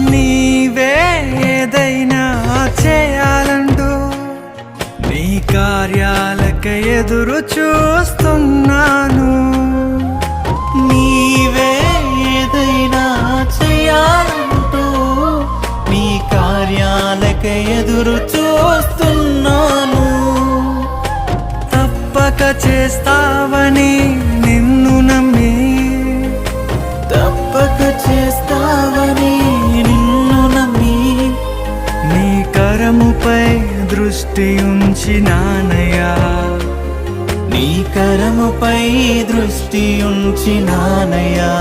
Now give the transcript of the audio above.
నీవే ఏదైనా చేయాలంటూ నీ కార్యాలకై ఎదురు చూస్తున్నాను. నీవే ఏదైనా చేయాలంటూ నీ కార్యాలకై ఎదురు చూస్తున్నాను. తప్పక చేస్తావని నిన్ను నమ్మి, తప్పక చేస్తావని నిన్ను నమ్మి, నీ కరముపై దృష్టి ఉంచినానయ్యా, నీ కరముపై దృష్టి ఉంచినానయ్యా.